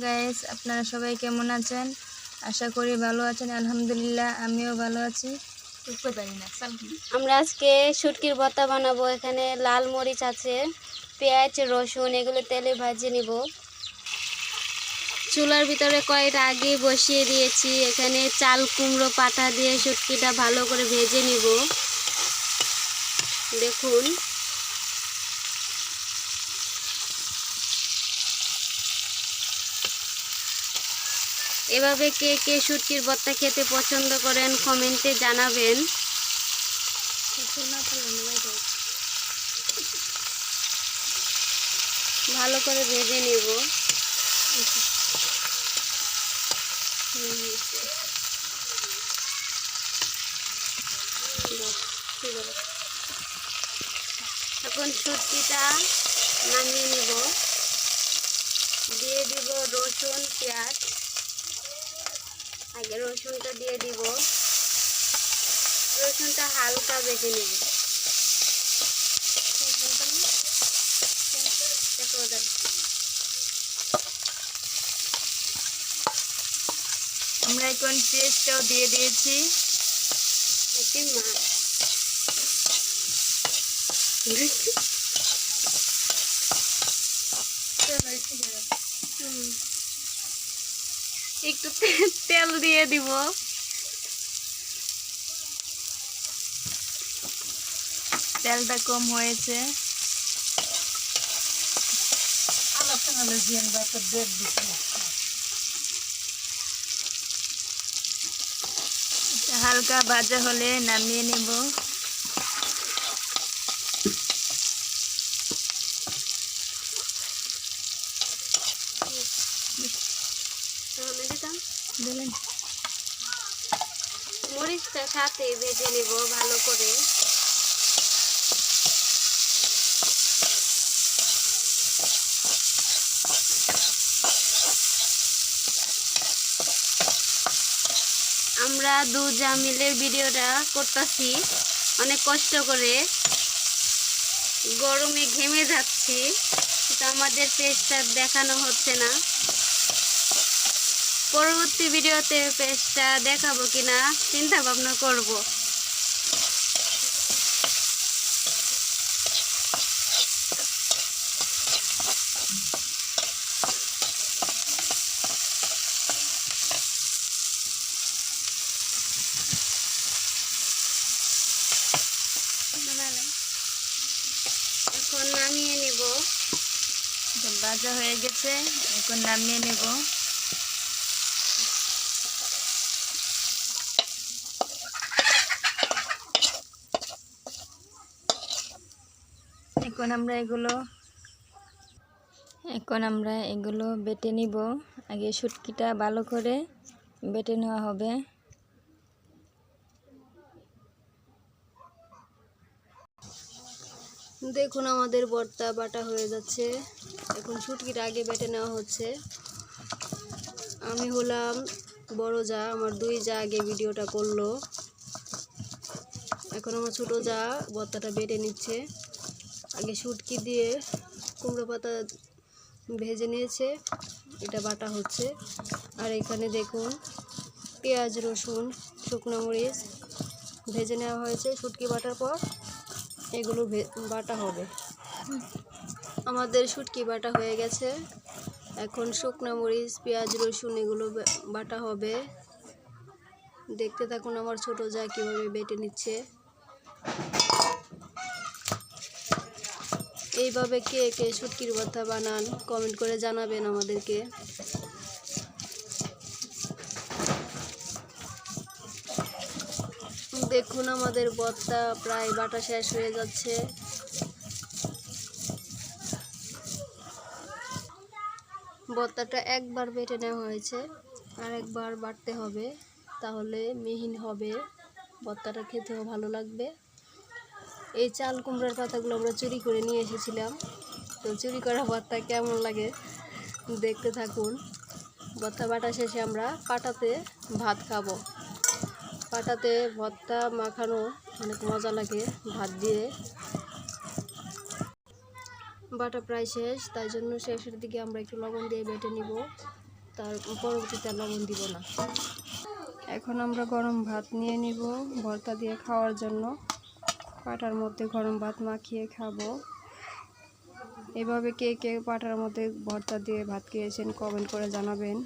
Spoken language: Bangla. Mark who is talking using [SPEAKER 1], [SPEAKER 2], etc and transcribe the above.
[SPEAKER 1] গাইস, আপনারা সবাই কেমন আছেন? আশা করি ভালো আছেন। আলহামদুলিল্লাহ, আমিও ভালো আছি।
[SPEAKER 2] আমরা আজকে শুটকির ভর্তা বানাবো। এখানে লাল মরিচ আছে, পেঁয়াজ, রসুন এগুলো তেলে ভাজে নিব। চুলার ভিতরে কয়েকটা আগে বসিয়ে দিয়েছি। এখানে চাল কুমড়ো পাতা দিয়ে শুটকিটা ভালো করে ভেজে নিব। দেখুন, এভাবে কে কে শুটকির ভর্তা খেতে পছন্দ করেন কমেন্টে জানাবেন। ভালো করে ভেজে নেব। এখন শুটকিটা নামিয়ে নিব। দিয়ে দিব রসুন পেঁয়াজ। আগে রসুনটা দিয়ে দিব। রসুনটা হালকা ভেজে নেব।
[SPEAKER 1] আমরা এখন পেস্টটাও দিয়ে দিয়েছি।
[SPEAKER 2] একটু তেল দিয়ে দিব।
[SPEAKER 1] তেলটা কম হয়েছে। হালকা ভাজা হলে নামিয়ে নেব।
[SPEAKER 2] মরিচটা সাথে ভেজে নেব ভালো করে। আমরা দু জামিলের ভিডিওটা করতেছি অনেক কষ্ট করে, গরমে ঘেমে যাচ্ছি, কিন্তু আমাদের পেজটা দেখানো হচ্ছে না। পরবর্তী ভিডিওতে পেজটা দেখাবো কিনা চিন্তা ভাবনা করব। এখন নামিয়ে নেব।
[SPEAKER 1] ভাজা হয়ে গেছে, এখন নামিয়ে নেব। এখন আমরা এগুলো বেটে নিব। আগে শুটকিটা ভালো করে বেটে নেওয়া হবে।
[SPEAKER 2] দেখুন, আমাদের ভর্তা বাটা হয়ে যাচ্ছে। এখন শুটকিটা আগে বেটে নেওয়া হচ্ছে। আমি হলাম বড় যা, আমার দুই যা আগে ভিডিওটা করলো। এখন আমার ছোট যা ভর্তাটা বেটে নিচ্ছে। আগে শুটকি দিয়ে কুমড়ো পাতা ভেজে নিয়েছে, এটা বাটা হচ্ছে। আর এখানে দেখুন পেঁয়াজ, রসুন, শুকনো মরিচ ভেজে নেওয়া হয়েছে। শুটকি বাটার পর এগুলো বাটা হবে। আমাদের শুটকি বাটা হয়ে গেছে। এখন শুকনো মরিচ, পেঁয়াজ, রসুন এগুলো বাটা হবে। দেখতে থাকুন আমার ছোট যা কীভাবে বেটে নিচ্ছে। এইভাবে কে কে শুটকির ভর্তা বানান কমেন্ট করে জানাবেন আমাদেরকে। দেখুন, আমাদের ভর্তা প্রায় বাটা শেষ হয়ে যাচ্ছে। ভর্তাটা একবার বেটে নেওয়া হয়েছে, আর একবার বাটতে হবে, তাহলে মিহিন হবে, ভর্তাটা খেতেও ভালো লাগবে। এই চাল কুমড়ার পাতাগুলো আমরা চুরি করে নিয়ে এসেছিলাম। তো চুরি করা ভর্তা কেমন লাগে দেখতে থাকুন। ভর্তা বাটা শেষে আমরা পাটাতে ভাত খাবো। পাটাতে ভর্তা মাখানো অনেক মজা লাগে ভাত দিয়ে। বাটা প্রায় শেষ, তাই জন্য শেষের দিকে আমরা একটু লবণ দিয়ে বেটে নিব। তার পরবর্তীতে আর লবণ দিব না। এখন আমরা গরম ভাত নিয়ে নিব ভর্তা দিয়ে খাওয়ার জন্য। পাটার মধ্যে গরম ভাত মাখিয়ে খাবো। এভাবে কে কে পাটার মধ্যে ভর্তা দিয়ে ভাত খেয়েছেন কমেন্ট করে জানাবেন।